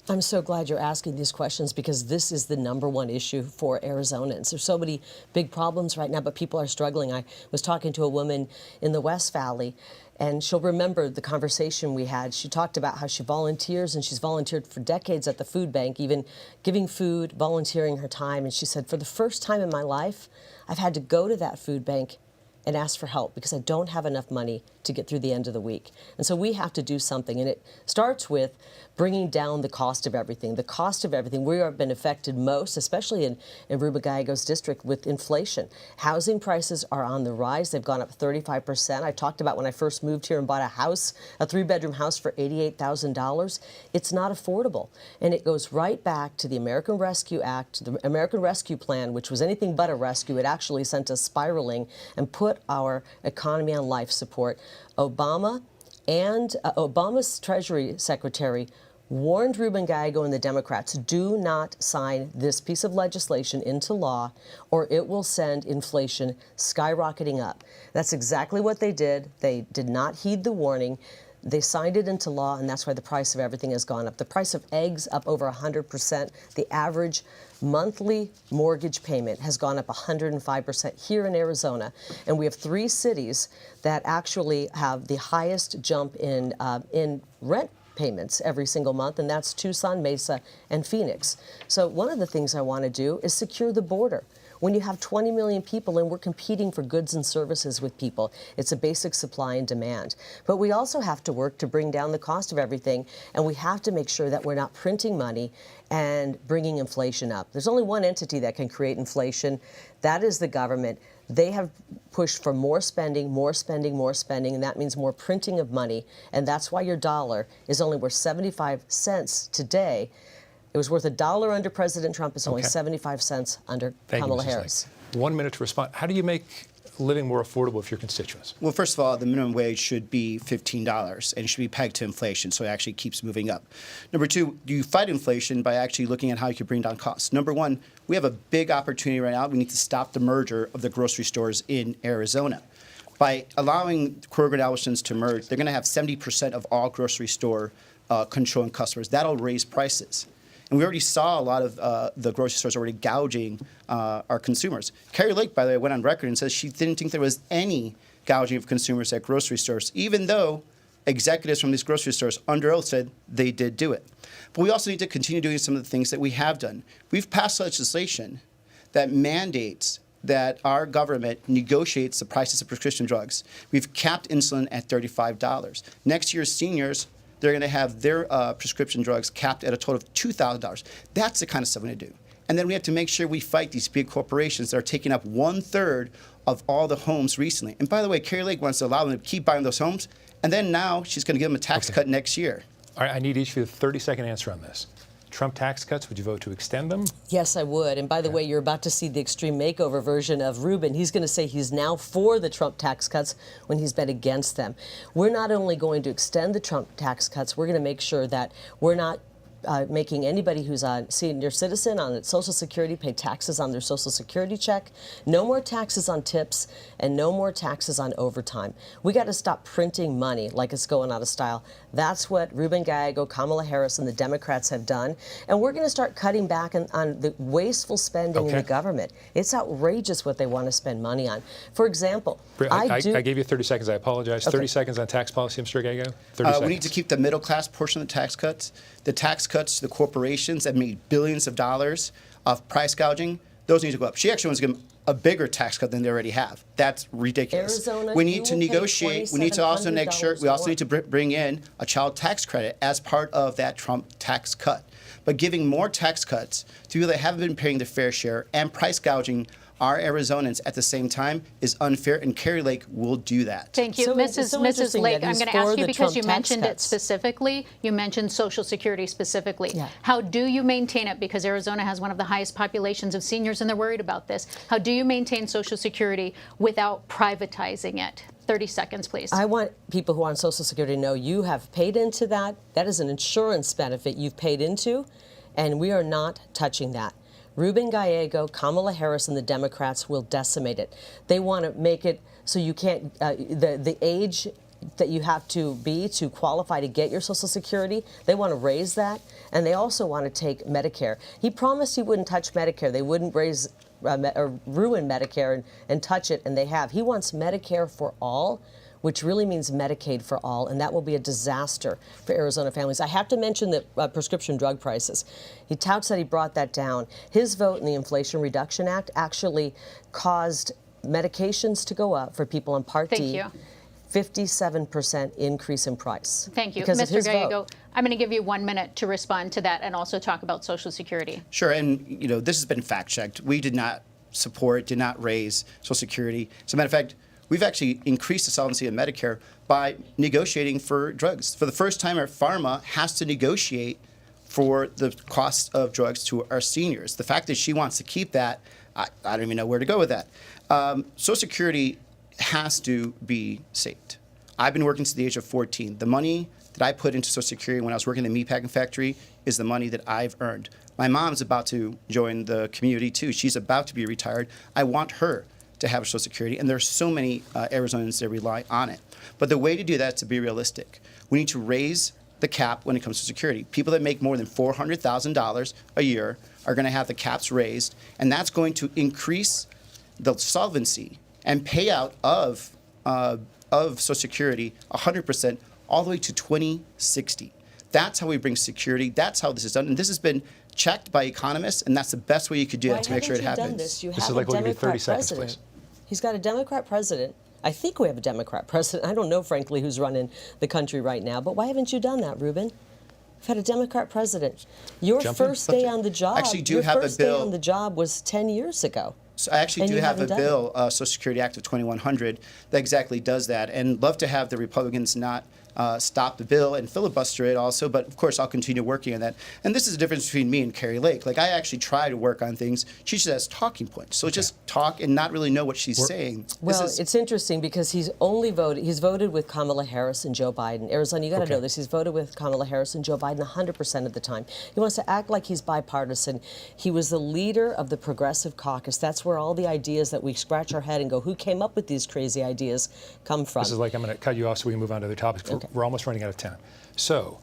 I'm so glad you're asking these questions, because this is the #1 issue for Arizonans. There's so many big problems right now, but people are struggling. I was talking to a woman in the West Valley, and she'll remember the conversation we had. She talked about how she volunteers, and she's volunteered for decades at the food bank, even giving food, volunteering her time. And she said, for the first time in my life, I've had to go to that food bank and ask for help because I don't have enough money to get through the end of the week. And so we have to do something. And it starts with bringing down the cost of everything. The cost of everything. We have been affected most, especially in Ruben Gallego's district, with inflation. Housing prices are on the rise. They've gone up 35%. I talked about when I first moved here and bought a house, a 3-bedroom house for $88,000. It's not affordable. And it goes right back to the American Rescue Act, the American Rescue Plan, which was anything but a rescue. It actually sent us spiraling and put our economy on life support. Obama and Obama's Treasury Secretary warned Ruben Gallego and the Democrats, do not sign this piece of legislation into law or it will send inflation skyrocketing up. That's exactly what they did. They did not heed the warning. They signed it into law, and that's why the price of everything has gone up. The price of eggs up over 100%. The average monthly mortgage payment has gone up 105% here in Arizona. And we have 3 cities that actually have the highest jump in rent payments every single month, and that's Tucson, Mesa, and Phoenix. So one of the things I want to do is secure the border. When you have 20 million people and we're competing for goods and services with people, it's a basic supply and demand. But we also have to work to bring down the cost of everything, and we have to make sure that we're not printing money and bringing inflation up. There's only one entity that can create inflation. That is the government. They have pushed for more spending, more spending, more spending, and that means more printing of money. And that's why your dollar is only worth 75 cents today. It was worth $1 under President Trump. It's only 75 cents under Kamala Harris.
1 minute to respond. How do you make living more affordable for your constituents?
Well, first of all, the minimum wage should be $15, and it should be pegged to inflation, so it actually keeps moving up. Number 2, you fight inflation by actually looking at how you can bring down costs. Number 1, we have a big opportunity right now. We need to stop the merger of the grocery stores in Arizona. By allowing Kroger and Albertsons to merge, they're going to have 70% of all grocery store controlling customers. That'll raise prices. And we already saw a lot of the grocery stores already gouging our consumers. Kari Lake, by the way, went on record and says she didn't think there was any gouging of consumers at grocery stores, even though executives from these grocery stores under oath said they did do it. But we also need to continue doing some of the things that we have done. We've passed legislation that mandates that our government negotiates the prices of prescription drugs. We've capped insulin at $35. Next year, seniors, they're going to have their prescription drugs capped at a total of $2,000. That's the kind of stuff we're going to do. And then we have to make sure we fight these big corporations that are taking up 1/3 of all the homes recently. And by the way, Kari Lake wants to allow them to keep buying those homes, and then now she's going to give them a tax cut next year.
All right, I need each of you a 30-second answer on this. Trump tax cuts, would you vote to extend them?
Yes, I would. And by the way, you're about to see the extreme makeover version of Ruben. He's going to say he's now for the Trump tax cuts when he's been against them. We're not only going to extend the Trump tax cuts, we're going to make sure that we're not making anybody who's a senior citizen on Social Security pay taxes on their Social Security check. No more taxes on tips and no more taxes on overtime. We got to stop printing money like it's going out of style. That's what Ruben Gallego, Kamala Harris, and the Democrats have done. And we're going to start cutting back on the wasteful spending in the government. It's outrageous what they want to spend money on. For example,
I gave you 30 seconds. I apologize. 30 seconds on tax policy, Mr. Gallego? 30 seconds.
We need to keep the middle class portion of the tax cuts. The tax cuts to the corporations that made billions of dollars of price gouging, those need to go up. She actually wants to give them a bigger tax cut than they already have. That's ridiculous.
Arizona,
we need to negotiate. We need to also make sure we also need to bring in a child tax credit as part of that Trump tax cut. But giving more tax cuts to people that haven't been paying their fair share and price gouging our Arizonans at the same time is unfair, and Kari Lake will do that.
Thank you. Mrs. Lake, I'm going to ask you because you mentioned it specifically. You mentioned Social Security specifically. Yeah. How do you maintain it? Because Arizona has one of the highest populations of seniors, and they're worried about this. How do you maintain Social Security without privatizing it? 30 seconds, please.
I want people who are on Social Security to know you have paid into that. That is an insurance benefit you've paid into, and we are not touching that. Ruben Gallego, Kamala Harris, and the Democrats will decimate it. They want to make it so you can't, the age that you have to be to qualify to get your Social Security, they want to raise that, and they also want to take Medicare. He promised he wouldn't touch Medicare. They wouldn't raise or ruin Medicare and touch it, and they have. He wants Medicare for all, which really means Medicaid for all, and that will be a disaster for Arizona families. I have to mention the prescription drug prices. He touts that he brought that down. His vote in the Inflation Reduction Act actually caused medications to go up for people on Part
Thank
D.
you.
57% increase in price.
Thank you.
Because of
Mr.
his
Gallego,
vote.
I'm going to give you 1 minute to respond to that and also talk about Social Security.
Sure, and this has been fact-checked. We did not support, did not raise Social Security. As a matter of fact, we've actually increased the solvency of Medicare by negotiating for drugs. For the first time, our pharma has to negotiate for the cost of drugs to our seniors. The fact that she wants to keep that, I don't even know where to go with that. Social Security has to be saved. I've been working since the age of 14. The money that I put into Social Security when I was working in the meatpacking factory is the money that I've earned. My mom's about to join the community too. She's about to be retired. I want her to have Social Security, and there's so many Arizonans that rely on it. But the way to do that is to be realistic. We need to raise the cap when it comes to security. People that make more than $400,000 a year are going to have the caps raised, and that's going to increase the solvency and payout of Social Security 100% all the way to 2060. That's how we bring security. That's how this is done. And this has been checked by economists, and that's the best way you could do it to make sure it happens.
This
is like we'll give you 30 seconds, please.
He's got a Democrat president. I think we have a Democrat president. I don't know, frankly, who's running the country right now. But why haven't you done that, Ruben? We've had a Democrat president. Your first day on the job.
Actually, do have a bill.
Your first day on the job was 10 years ago.
So I actually do have a bill, Social Security Act of 2100, that exactly does that. And love to have the Republicans not stop the bill and filibuster it also. But of course, I'll continue working on that. And this is the difference between me and Kari Lake. Like, I actually try to work on things. She just has talking points. So just talk and not really know what she's saying.
Well, it's interesting because he's voted with Kamala Harris and Joe Biden. Arizona, you got to know this. He's voted with Kamala Harris and Joe Biden 100% of the time. He wants to act like he's bipartisan. He was the leader of the Progressive Caucus. That's where all the ideas that we scratch our head and go, who came up with these crazy ideas, come from.
This is like, I'm going to cut you off so we can move on to other topics.
Okay.
We're almost running out of time. So,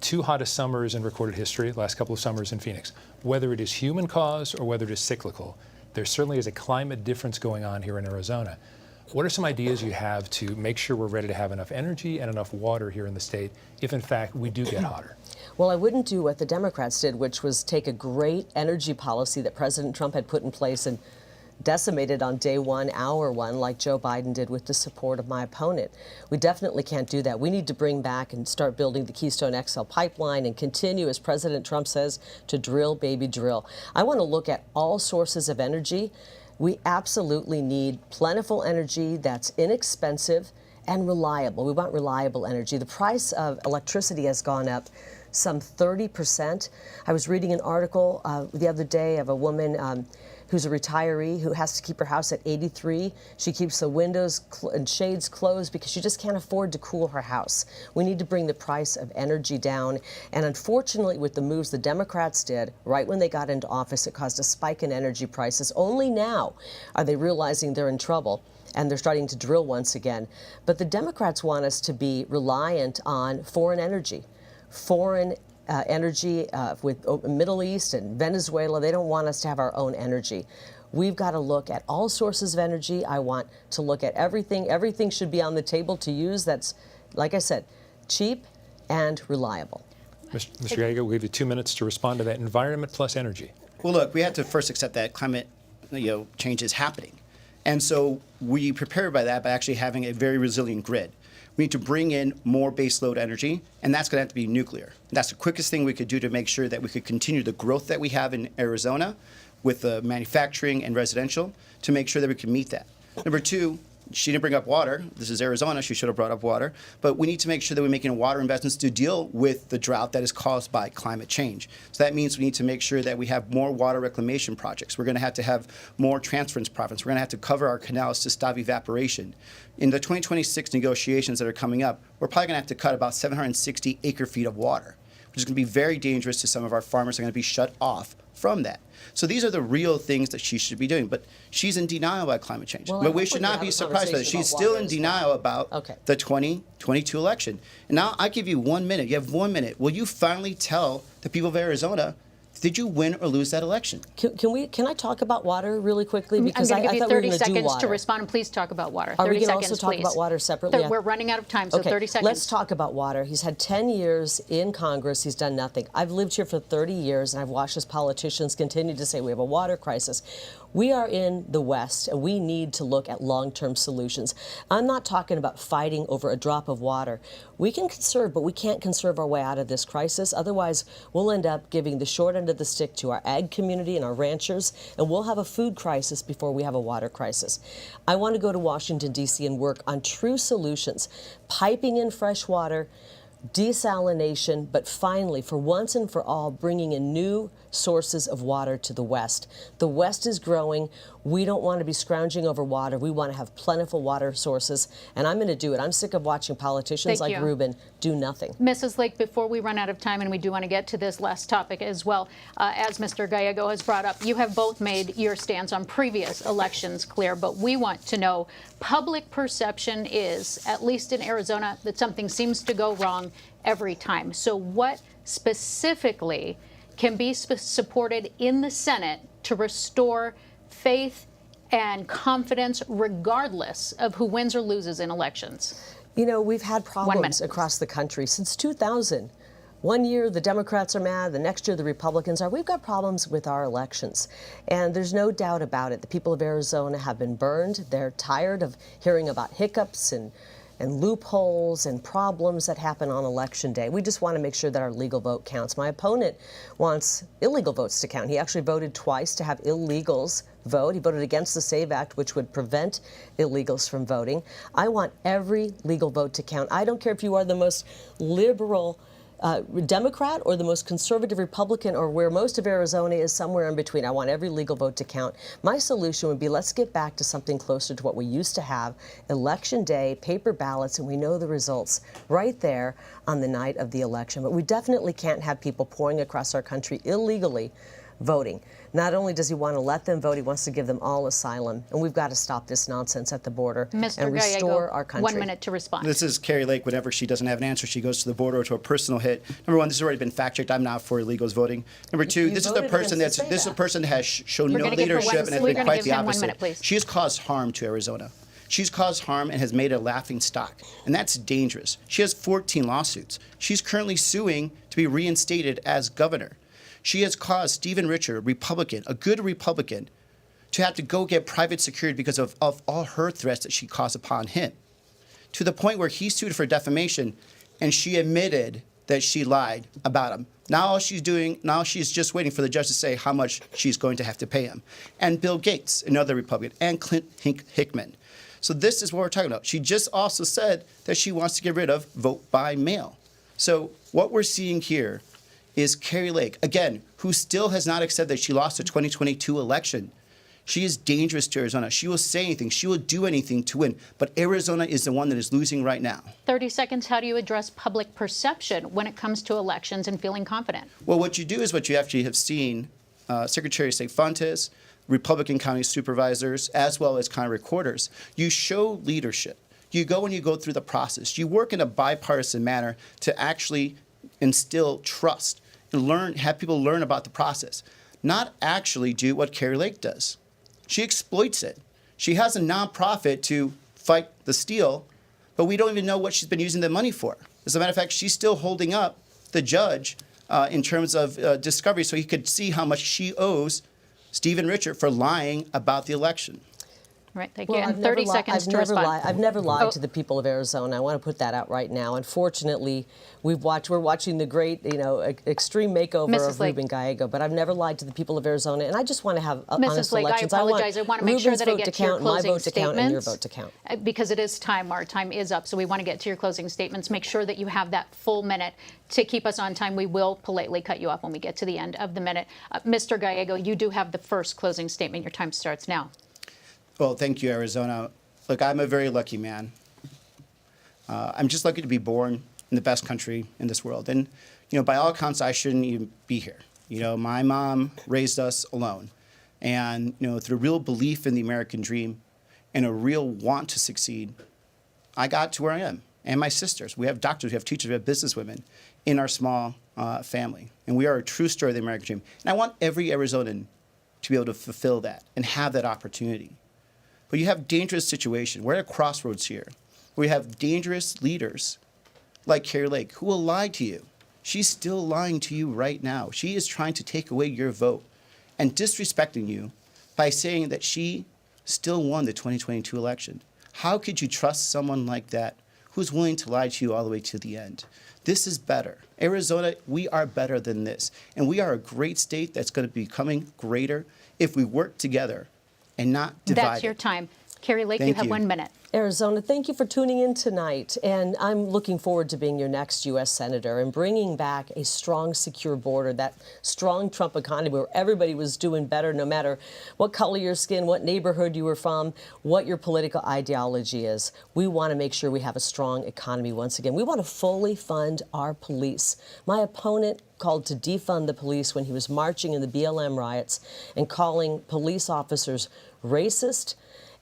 2 hottest summers in recorded history, last couple of summers in Phoenix. Whether it is human caused or whether it is cyclical, there certainly is a climate difference going on here in Arizona. What are some ideas you have to make sure we're ready to have enough energy and enough water here in the state if, in fact, we do get hotter?
Well, I wouldn't do what the Democrats did, which was take a great energy policy that President Trump had put in place and decimated on day one, hour one, like Joe Biden did with the support of my opponent. We definitely can't do that. We need to bring back and start building the Keystone XL pipeline and continue, as President Trump says, to drill, baby, drill. I want to look at all sources of energy. We absolutely need plentiful energy that's inexpensive and reliable. We want reliable energy. The price of electricity has gone up some 30%. I was reading an article the other day of a woman who's a retiree who has to keep her house at 83. She keeps the windows and shades closed because she just can't afford to cool her house. We need to bring the price of energy down. And unfortunately, with the moves the Democrats did right when they got into office, it caused a spike in energy prices. Only now are they realizing they're in trouble, and they're starting to drill once again. But the Democrats want us to be reliant on foreign energy. Foreign energy with Middle East and Venezuela. They don't want us to have our own energy. We've got to look at all sources of energy. I want to look at everything. Everything should be on the table to use that's, like I said, cheap and reliable.
Mr. Gallego, we'll give you 2 minutes to respond to that. Environment plus energy.
Well, look, we have to first accept that climate change is happening. And so we prepare by that by actually having a very resilient grid. We need to bring in more baseload energy, and that's going to have to be nuclear. That's the quickest thing we could do to make sure that we could continue the growth that we have in Arizona with the manufacturing and residential to make sure that we can meet that. Number 2, she didn't bring up water. This is Arizona. She should have brought up water. But we need to make sure that we're making water investments to deal with the drought that is caused by climate change. So that means we need to make sure that we have more water reclamation projects. We're going to have more transference projects. We're going to have to cover our canals to stop evaporation. In the 2026 negotiations that are coming up, we're probably going to have to cut about 760 acre-feet of water, which is going to be very dangerous to some of our farmers. Are going to be shut off from that. So these are the real things that she should be doing. But she's in denial about climate change. Well, but we should not be surprised by that. She's still in denial about the 2022 election. And now I give you 1 minute. You have 1 minute. Will you finally tell the people of Arizona, did you win or lose that election?
Can I talk about water really quickly? Because
I'm going to give you 30 seconds to
water.
respond, and please talk about water.
Are
30
we going to
seconds,
also talk
please.
about water separately?
We're running out of time, so
okay,
30 seconds.
Let's talk about water. He's had 10 years in Congress. He's done nothing. I've lived here for 30 years, and I've watched as politicians continue to say we have a water crisis. We are in the West, and we need to look at long-term solutions. I'm not talking about fighting over a drop of water. We can conserve, but we can't conserve our way out of this crisis. Otherwise, we'll end up giving the short end of the stick to our ag community and our ranchers, and we'll have a food crisis before we have a water crisis. I want to go to Washington, D.C. and work on true solutions, piping in fresh water, desalination, but finally, for once and for all, bringing in new sources of water to the West. The West is growing. We don't want to be scrounging over water. We want to have plentiful water sources, and I'm going to do it. I'm sick of watching politicians like Ruben do nothing.
Mrs. Lake, before we run out of time, and we do want to get to this last topic as well, as Mr. Gallego has brought up, you have both made your stance on previous elections clear, but we want to know, public perception is, at least in Arizona, that something seems to go wrong every time. So what specifically can be supported in the Senate to restore faith and confidence regardless of who wins or loses in elections?
You know, we've had problems across the country since 2000. One year the Democrats are mad, the next year the Republicans are. We've got problems with our elections, and there's no doubt about it. The people of Arizona have been burned. They're tired of hearing about hiccups and loopholes and problems that happen on Election Day. We just want to make sure that our legal vote counts. My opponent wants illegal votes to count. He actually voted twice to have illegals vote. He voted against the SAVE Act, which would prevent illegals from voting. I want every legal vote to count. I don't care if you are the most liberal Democrat or the most conservative Republican, or where most of Arizona is, somewhere in between. I want every legal vote to count. My solution would be, let's get back to something closer to what we used to have. Election day, paper ballots, and we know the results right there on the night of the election. But we definitely can't have people pouring across our country illegally voting. Not only does he want to let them vote, he wants to give them all asylum. And we've got to stop this nonsense at the border and restore our country.
1 minute to respond.
This is Kari Lake. Whenever she doesn't have an answer, she goes to the border to a personal hit. Number one, this has already been fact-checked. I'm not for illegals voting. Number two, this is the person that has shown no leadership and has been quite the opposite. She has caused harm to Arizona. She's caused harm and has made it a laughing stock, and that's dangerous. She has 14 lawsuits. She's currently suing to be reinstated as governor. She has caused Stephen Richer, a Republican, a good Republican, to have to go get private security because of all her threats that she caused upon him, to the point where he sued for defamation, and she admitted that she lied about him. Now she's just waiting for the judge to say how much she's going to have to pay him. And Bill Gates, another Republican, and Clint Hickman. So this is what we're talking about. She just also said that she wants to get rid of vote by mail. So what we're seeing here is Kari Lake, again, who still has not accepted that she lost the 2022 election. She is dangerous to Arizona. She will say anything. She will do anything to win. But Arizona is the one that is losing right now.
30 seconds. How do you address public perception when it comes to elections and feeling confident?
Well, what you do is what you actually have seen Secretary of State Fontes, Republican county supervisors, as well as county recorders. You show leadership. You go and you go through the process. You work in a bipartisan manner to actually instill trust and have people learn about the process, not actually do what Kari Lake does. She exploits it. She has a nonprofit to fight the steal, but we don't even know what she's been using the money for. As a matter of fact, she's still holding up the judge in terms of discovery so he could see how much she owes Stephen Richer for lying about the election.
Right, thank you. And 30 seconds to respond.
I've never lied to the people of Arizona. I want to put that out right now. Unfortunately, we're watching the great, extreme makeover of Ruben Gallego, but I've never lied to the people of Arizona, and I just want to have honest elections.
I apologize. I want to make sure that I get to your closing statements. My vote to count and your vote to count. Because it is time. Our time is up, so we want to get to your closing statements. Make sure that you have that full minute to keep us on time. We will politely cut you off when we get to the end of the minute. Mr. Gallego, you do have the first closing statement. Your time starts now.
Well, thank you, Arizona. Look, I'm a very lucky man. I'm just lucky to be born in the best country in this world. And, by all accounts, I shouldn't even be here. My mom raised us alone. And, through real belief in the American dream and a real want to succeed, I got to where I am. And my sisters. We have doctors, we have teachers, we have businesswomen in our small family. And we are a true story of the American dream. And I want every Arizonan to be able to fulfill that and have that opportunity. But you have dangerous situation. We're at a crossroads here. We have dangerous leaders like Kari Lake who will lie to you. She's still lying to you right now. She is trying to take away your vote and disrespecting you by saying that she still won the 2022 election. How could you trust someone like that who's willing to lie to you all the way to the end? This is better. Arizona, we are better than this. And we are a great state that's going to be becoming greater if we work together and not divided.
That's your time. Kari Lake,
Thank
you have
you.
1 minute.
Arizona, thank you for tuning in tonight. And I'm looking forward to being your next U.S. Senator and bringing back a strong, secure border, that strong Trump economy where everybody was doing better no matter what color your skin, what neighborhood you were from, what your political ideology is. We want to make sure we have a strong economy once again. We want to fully fund our police. My opponent called to defund the police when he was marching in the BLM riots and calling police officers racist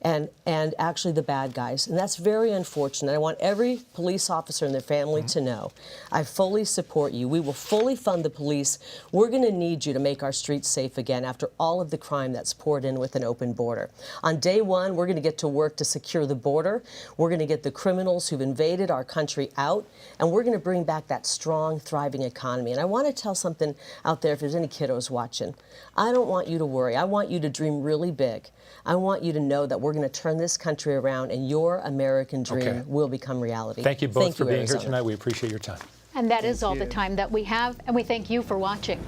and actually the bad guys. And that's very unfortunate. I want every police officer and their family to know I fully support you. We will fully fund the police. We're going to need you to make our streets safe again after all of the crime that's poured in with an open border. On day one, we're going to get to work to secure the border. We're going to get the criminals who've invaded our country out, and we're going to bring back that strong, thriving economy. And I want to tell something out there if there's any kiddos watching. I don't want you to worry. I want you to dream really big. I want you to know that we're going to turn this country around and your American dream will become reality.
Thank you both for being
Arizona.
here tonight. We appreciate your time.
And that is all the time that we have, and we thank you for watching.